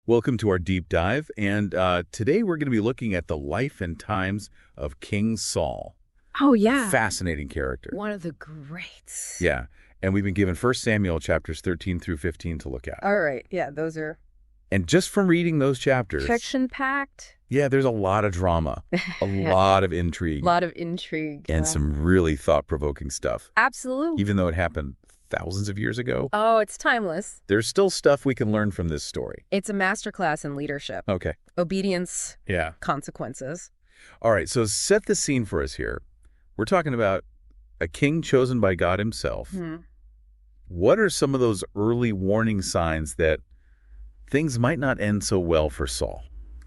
Welcome to our deep dive, and today we're going to be looking at the life and times of King Saul. Oh, yeah. Fascinating character. One of the greats. Yeah, and we've been given 1 Samuel chapters 13 through 15 to look at. All right. Yeah, those are And just from reading those chapters, fiction-packed. yeah, there's a lot of drama, a lot of intrigue, A lot of intrigue. and some really thought-provoking stuff. Absolutely. Even though it happened thousands of years ago, Oh, it's timeless. there's still stuff we can learn from this story. It's a masterclass in leadership. Okay. Obedience, Yeah. consequences. All right, so set the scene for us here. We're talking about a king chosen by God himself. What are some of those early warning signs that things might not end so well for Saul?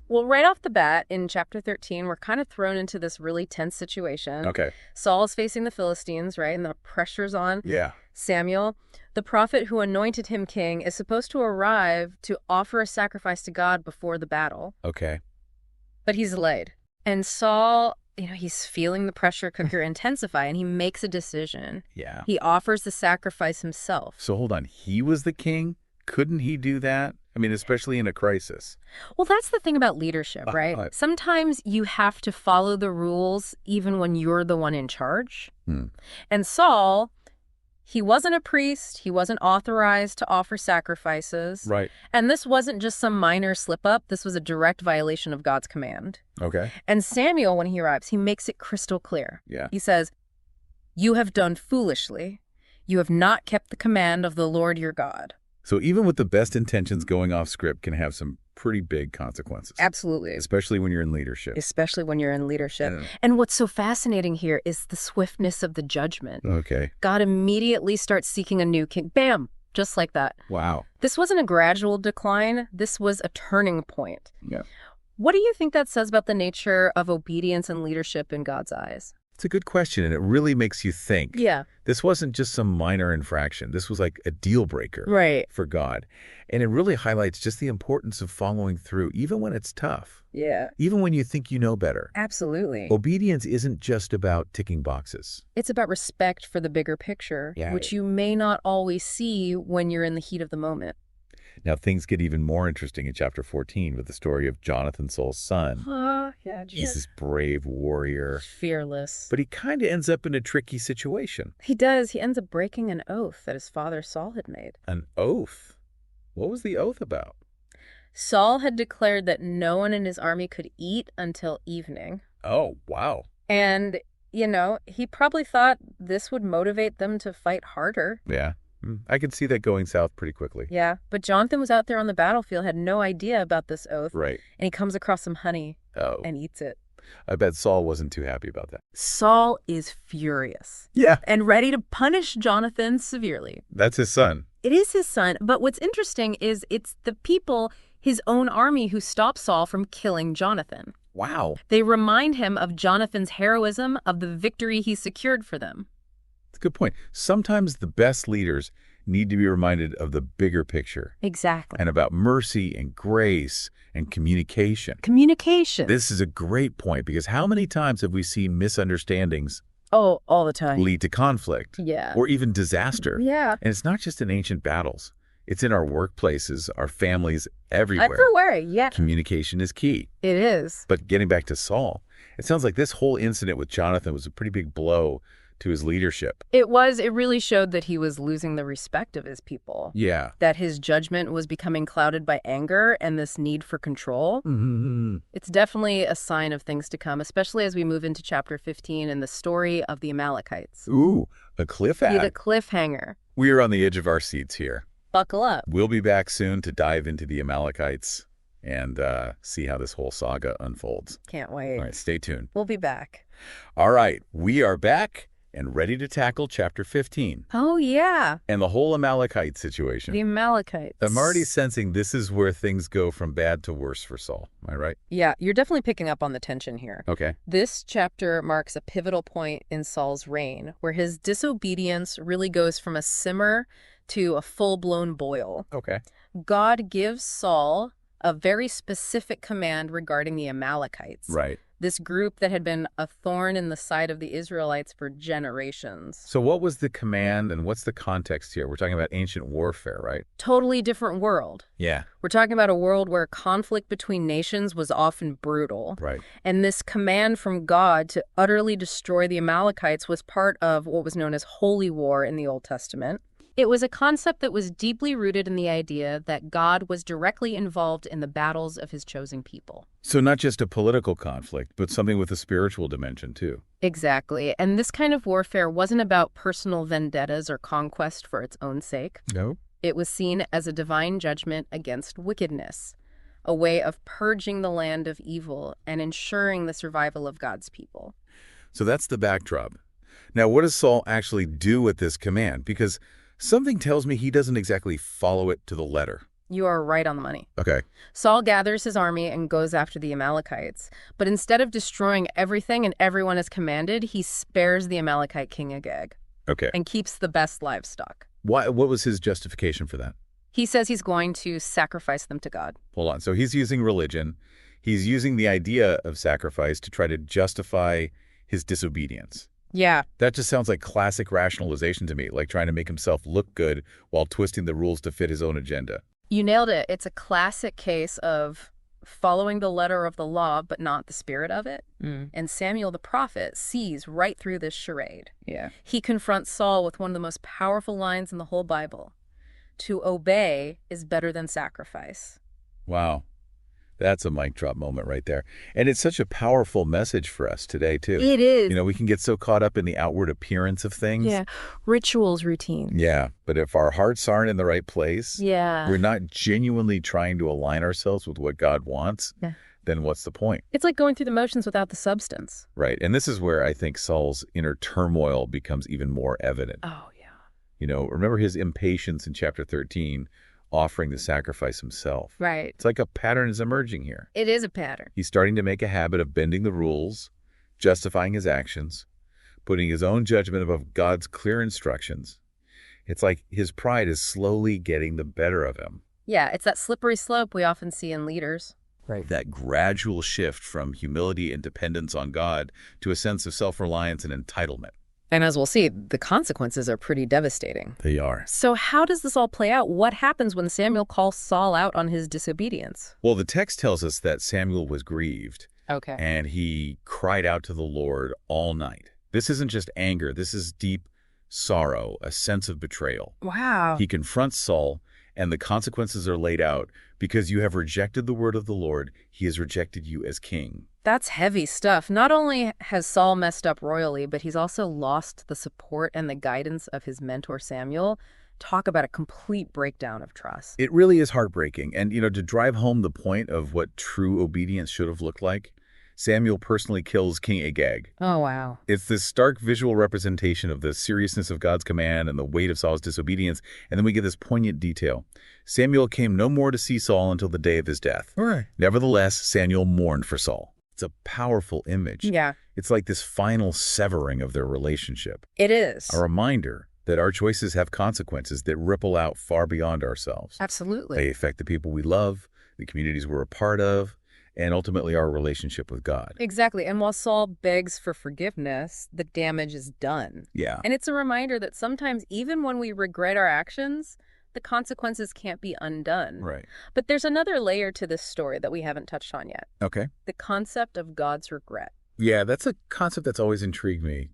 Well, right off the bat, in chapter 13, we're kind of thrown into this really tense situation. Okay. Saul is facing the Philistines, right? And the pressure's on. Yeah. Samuel, the prophet who anointed him king, is supposed to arrive to offer a sacrifice to God before the battle. Okay. But he's delayed. And Saul, he's feeling the pressure cooker intensify, and he makes a decision. Yeah. He offers the sacrifice himself. So hold on. He was the king? Couldn't he do that? I mean, especially in a crisis. Well, that's the thing about leadership, right? Sometimes you have to follow the rules even when you're the one in charge. And Saul, he wasn't a priest. He wasn't authorized to offer sacrifices. Right. And this wasn't just some minor slip-up. This was a direct violation of God's command. Okay. And Samuel, when he arrives, he makes it crystal clear. Yeah. He says, "You have done foolishly. You have not kept the command of the Lord your God." So even with the best intentions, going off script can have some pretty big consequences. Absolutely. Especially when you're in leadership. Especially when you're in leadership. Yeah. And what's so fascinating here is the swiftness of the judgment. Okay. God immediately starts seeking a new king. Bam! Just like that. Wow. This wasn't a gradual decline. This was a turning point. Yeah. What do you think that says about the nature of obedience and leadership in God's eyes? It's a good question, and it really makes you think. Yeah. This wasn't just some minor infraction. This was like a deal breaker Right. for God. And it really highlights just the importance of following through, even when it's tough, Yeah. even when you think you know better. Absolutely. Obedience isn't just about ticking boxes. It's about respect for the bigger picture, Yeah. which you may not always see when you're in the heat of the moment. Now, things get even more interesting in chapter 14 with the story of Jonathan, Saul's son. Yeah. He's this brave warrior, Fearless. but he kind of ends up in a tricky situation. He does. He ends up breaking an oath that his father Saul had made. An oath? What was the oath about? Saul had declared that no one in his army could eat until evening. Oh, wow. And, he probably thought this would motivate them to fight harder. Yeah. I can see that going south pretty quickly. Yeah, but Jonathan was out there on the battlefield, had no idea about this oath. Right. And he comes across some honey Oh. and eats it. I bet Saul wasn't too happy about that. Saul is furious. Yeah. And ready to punish Jonathan severely. That's his son. It is his son, but what's interesting is it's the people, his own army, who stop Saul from killing Jonathan. Wow. They remind him of Jonathan's heroism, of the victory he secured for them. That's a good point. Sometimes the best leaders need to be reminded of the bigger picture Exactly. and about mercy and grace and communication. Communication. This is a great point because how many times have we seen misunderstandings Oh, all the time. lead to conflict Yeah. or even disaster? Yeah. And it's not just in ancient battles. It's in our workplaces, our families, everywhere. Everywhere, yeah. Communication is key. It is. But getting back to Saul, it sounds like this whole incident with Jonathan was a pretty big blow to his leadership. It was. It really showed that he was losing the respect of his people. Yeah. That his judgment was becoming clouded by anger and this need for control. Mm-hmm. It's definitely a sign of things to come, especially as we move into chapter 15 and the story of the Amalekites. Ooh, a cliff See, the ad. cliffhanger. We are on the edge of our seats here. Buckle up. We'll be back soon to dive into the Amalekites and see how this whole saga unfolds. Can't wait. All right, stay tuned. We'll be back. All right, we are back and ready to tackle chapter 15 Oh, yeah. and the whole Amalekite situation. The Amalekites. I'm already sensing this is where things go from bad to worse for Saul. Am I right? Yeah, you're definitely picking up on the tension here. Okay. This chapter marks a pivotal point in Saul's reign, where his disobedience really goes from a simmer to a full-blown boil. Okay. God gives Saul a very specific command regarding the Amalekites. Right. this group that had been a thorn in the side of the Israelites for generations. So what was the command and what's the context here? We're talking about ancient warfare, right? Totally different world. Yeah. We're talking about a world where conflict between nations was often brutal. Right. And this command from God to utterly destroy the Amalekites was part of what was known as holy war in the Old Testament. It was a concept that was deeply rooted in the idea that God was directly involved in the battles of his chosen people. So not just a political conflict, but something with a spiritual dimension, too. Exactly. And this kind of warfare wasn't about personal vendettas or conquest for its own sake. No. It was seen as a divine judgment against wickedness, a way of purging the land of evil and ensuring the survival of God's people. So that's the backdrop. Now, what does Saul actually do with this command? Because something tells me he doesn't exactly follow it to the letter. You are right on the money. Okay. Saul gathers his army and goes after the Amalekites. But instead of destroying everything and everyone as commanded, he spares the Amalekite king Agag. Okay. And keeps the best livestock. What was his justification for that? He says he's going to sacrifice them to God. Hold on. So he's using religion. He's using the idea of sacrifice to try to justify his disobedience. Yeah. That just sounds like classic rationalization to me, like trying to make himself look good while twisting the rules to fit his own agenda. You nailed it. It's a classic case of following the letter of the law, but not the spirit of it. And Samuel the prophet sees right through this charade. Yeah. He confronts Saul with one of the most powerful lines in the whole Bible. To obey is better than sacrifice. Wow. That's a mic drop moment right there. And it's such a powerful message for us today, too. It is. You know, we can get so caught up in the outward appearance of things. Yeah. Rituals, routines. Yeah. But if our hearts aren't in the right place, we're not genuinely trying to align ourselves with what God wants, then what's the point? It's like going through the motions without the substance. Right. And this is where I think Saul's inner turmoil becomes even more evident. Oh, yeah. You know, remember his impatience in chapter 13, offering the sacrifice himself. Right. It's like a pattern is emerging here. It is a pattern. He's starting to make a habit of bending the rules, justifying his actions, putting his own judgment above God's clear instructions. It's like his pride is slowly getting the better of him. Yeah, it's that slippery slope we often see in leaders. Right. That gradual shift from humility and dependence on God to a sense of self-reliance and entitlement. And as we'll see, the consequences are pretty devastating. They are. So how does this all play out? What happens when Samuel calls Saul out on his disobedience? Well, the text tells us that Samuel was grieved. Okay. And he cried out to the Lord all night. This isn't just anger. This is deep sorrow, a sense of betrayal. Wow. He confronts Saul, and the consequences are laid out. Because you have rejected the word of the Lord, he has rejected you as king. That's heavy stuff. Not only has Saul messed up royally, but he's also lost the support and the guidance of his mentor Samuel. Talk about a complete breakdown of trust. It really is heartbreaking. And, you know, to drive home the point of what true obedience should have looked like, Samuel personally kills King Agag. Oh, wow. It's this stark visual representation of the seriousness of God's command and the weight of Saul's disobedience. And then we get this poignant detail. Samuel came no more to see Saul until the day of his death. Right. Nevertheless, Samuel mourned for Saul. It's a powerful image. Yeah. It's like this final severing of their relationship. It is. A reminder that our choices have consequences that ripple out far beyond ourselves. Absolutely. They affect the people we love, the communities we're a part of, and ultimately our relationship with God. Exactly. And while Saul begs for forgiveness, the damage is done. Yeah. And it's a reminder that sometimes even when we regret our actions, the consequences can't be undone. Right. But there's another layer to this story that we haven't touched on yet. Okay. The concept of God's regret. Yeah, that's a concept that's always intrigued me.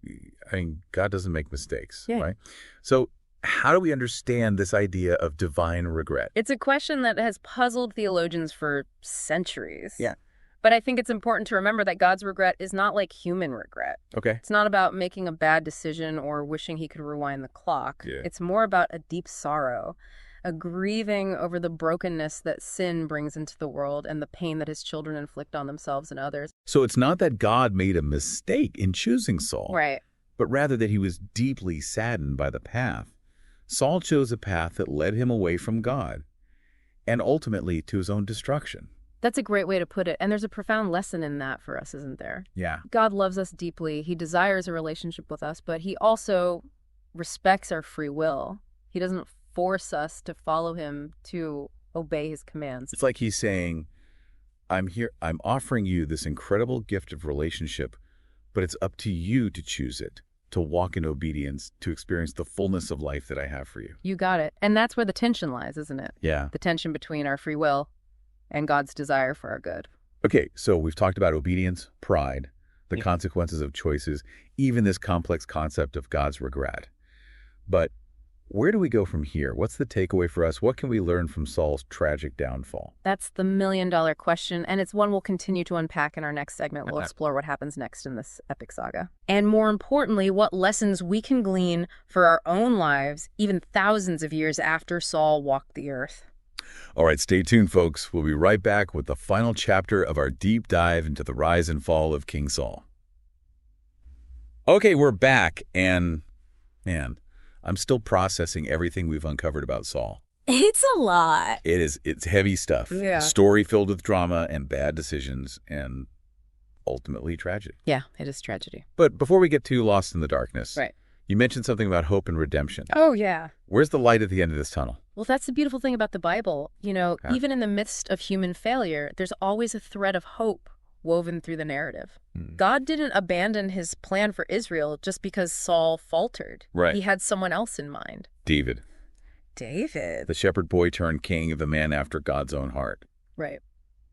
I mean, God doesn't make mistakes, right? So how do we understand this idea of divine regret? It's a question that has puzzled theologians for centuries. Yeah. But I think it's important to remember that God's regret is not like human regret. Okay. It's not about making a bad decision or wishing he could rewind the clock. Yeah. It's more about a deep sorrow, a grieving over the brokenness that sin brings into the world and the pain that his children inflict on themselves and others. So it's not that God made a mistake in choosing Saul, Right. but rather that he was deeply saddened by the path. Saul chose a path that led him away from God and ultimately to his own destruction. That's a great way to put it. And there's a profound lesson in that for us, isn't there? Yeah. God loves us deeply. He desires a relationship with us, but he also respects our free will. He doesn't force us to follow him, to obey his commands. It's like he's saying, I'm offering you this incredible gift of relationship, but it's up to you to choose it, to walk in obedience, to experience the fullness of life that I have for you. You got it. And that's where the tension lies, isn't it? Yeah. The tension between our free will and God's desire for our good. Okay, so we've talked about obedience, pride, the consequences of choices, even this complex concept of God's regret. But where do we go from here? What's the takeaway for us? What can we learn from Saul's tragic downfall? That's the million-dollar question, and it's one we'll continue to unpack in our next segment. We'll explore what happens next in this epic saga. And more importantly, what lessons we can glean for our own lives, even thousands of years after Saul walked the earth. All right, stay tuned, folks. We'll be right back with the final chapter of our deep dive into the rise and fall of King Saul. Okay, we're back, and man, I'm still processing everything we've uncovered about Saul. It's a lot. It's heavy stuff. Yeah. A story filled with drama and bad decisions and ultimately tragic. Yeah, it is tragedy. But before we get too lost in the darkness, right. You mentioned something about hope and redemption. Oh, yeah. Where's the light at the end of this tunnel? Well, that's the beautiful thing about the Bible. You know, even in the midst of human failure, there's always a thread of hope woven through the narrative. God didn't abandon his plan for Israel just because Saul faltered. Right. He had someone else in mind. David. The shepherd boy turned king, the man after God's own heart. Right.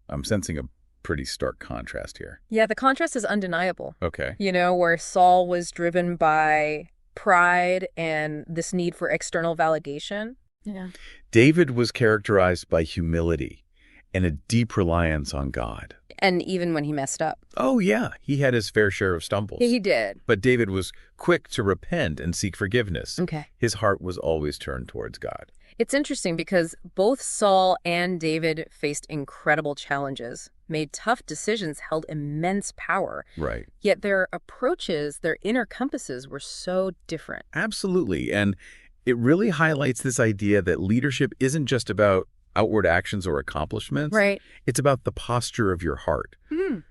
I'm sensing a pretty stark contrast here. Yeah, the contrast is undeniable. Okay. You know, where Saul was driven by pride and this need for external validation. Yeah. David was characterized by humility and a deep reliance on God. And even when he messed up. Oh, yeah. He had his fair share of stumbles. He did. But David was quick to repent and seek forgiveness. Okay. His heart was always turned towards God. It's interesting because both Saul and David faced incredible challenges, made tough decisions, held immense power. Right. Yet their approaches, their inner compasses were so different. Absolutely. And it really highlights this idea that leadership isn't just about outward actions or accomplishments. Right. It's about the posture of your heart.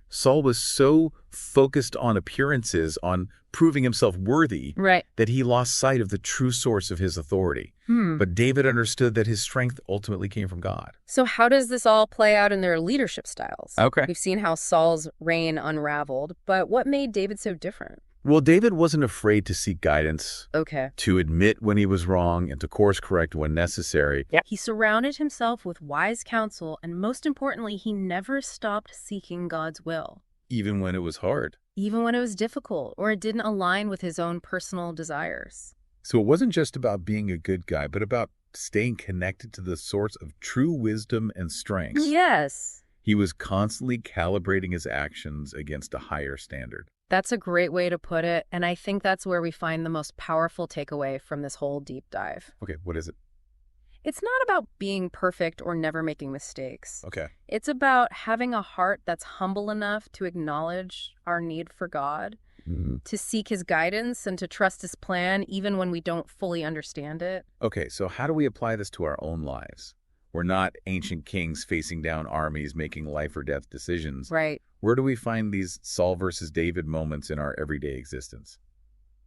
Saul was so focused on appearances, on proving himself worthy, that he lost sight of the true source of his authority. But David understood that his strength ultimately came from God. So how does this all play out in their leadership styles? Okay. We've seen how Saul's reign unraveled, but what made David so different? Well, David wasn't afraid to seek guidance, Okay. to admit when he was wrong, and to course correct when necessary. Yep. He surrounded himself with wise counsel, and most importantly, he never stopped seeking God's will. Even when it was hard. Even when it was difficult, or it didn't align with his own personal desires. So it wasn't just about being a good guy, but about staying connected to the source of true wisdom and strength. Yes. He was constantly calibrating his actions against a higher standard. That's a great way to put it, and I think that's where we find the most powerful takeaway from this whole deep dive. Okay, what is it? It's not about being perfect or never making mistakes. Okay. It's about having a heart that's humble enough to acknowledge our need for God, to seek his guidance, and to trust his plan even when we don't fully understand it. Okay, so how do we apply this to our own lives? We're not ancient kings facing down armies, making life or death decisions. Right. Where do we find these Saul versus David moments in our everyday existence?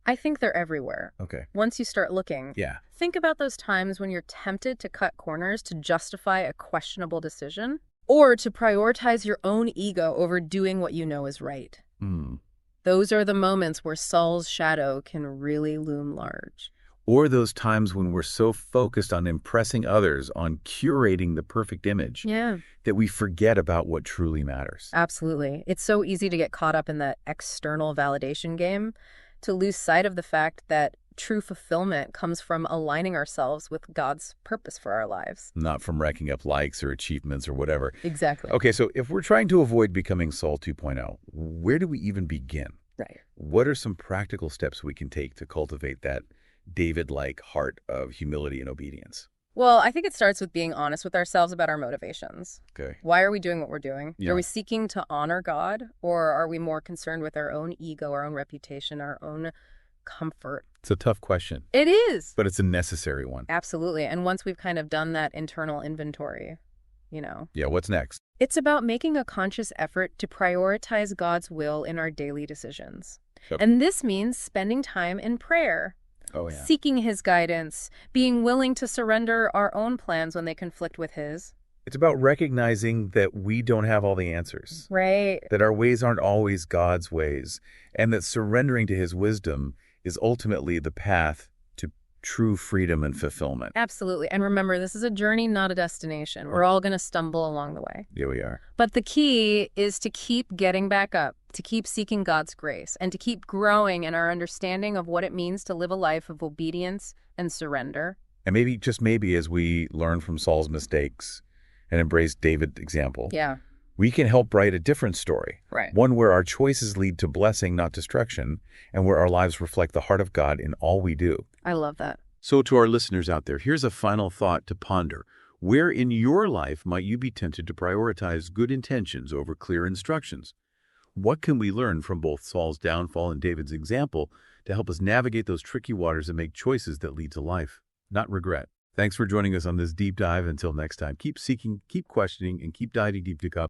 I think they're everywhere. Okay. Once you start looking. Yeah. Think about those times when you're tempted to cut corners to justify a questionable decision, or to prioritize your own ego over doing what you know is right. Those are the moments where Saul's shadow can really loom large. Or those times when we're so focused on impressing others, on curating the perfect image, that we forget about what truly matters. Absolutely. It's so easy to get caught up in that external validation game, to lose sight of the fact that true fulfillment comes from aligning ourselves with God's purpose for our lives. Not from racking up likes or achievements or whatever. Exactly. Okay, so if we're trying to avoid becoming Saul 2.0, where do we even begin? Right. What are some practical steps we can take to cultivate that David-like heart of humility and obedience? Well, I think it starts with being honest with ourselves about our motivations. Okay. Why are we doing what we're doing? Yeah. Are we seeking to honor God, or are we more concerned with our own ego, our own reputation, our own comfort? It's a tough question. It is. But it's a necessary one. Absolutely. And once we've kind of done that internal inventory, Yeah, what's next? it's about making a conscious effort to prioritize God's will in our daily decisions. Yep. And this means spending time in prayer. Oh, yeah. Seeking his guidance, being willing to surrender our own plans when they conflict with his. It's about recognizing that we don't have all the answers. Right. That our ways aren't always God's ways, and that surrendering to his wisdom is ultimately the path to true freedom and fulfillment. Absolutely. And remember, this is a journey, not a destination. We're all going to stumble along the way. Yeah, we are. But the key is to keep getting back up, to keep seeking God's grace, and to keep growing in our understanding of what it means to live a life of obedience and surrender. And maybe, just maybe, as we learn from Saul's mistakes and embrace David's example, we can help write a different story. Right. One where our choices lead to blessing, not destruction, and where our lives reflect the heart of God in all we do. I love that. So to our listeners out there, here's a final thought to ponder. Where in your life might you be tempted to prioritize good intentions over clear instructions? What can we learn from both Saul's downfall and David's example to help us navigate those tricky waters and make choices that lead to life, not regret? Thanks for joining us on this deep dive. Until next time, keep seeking, keep questioning, and keep diving deep to God.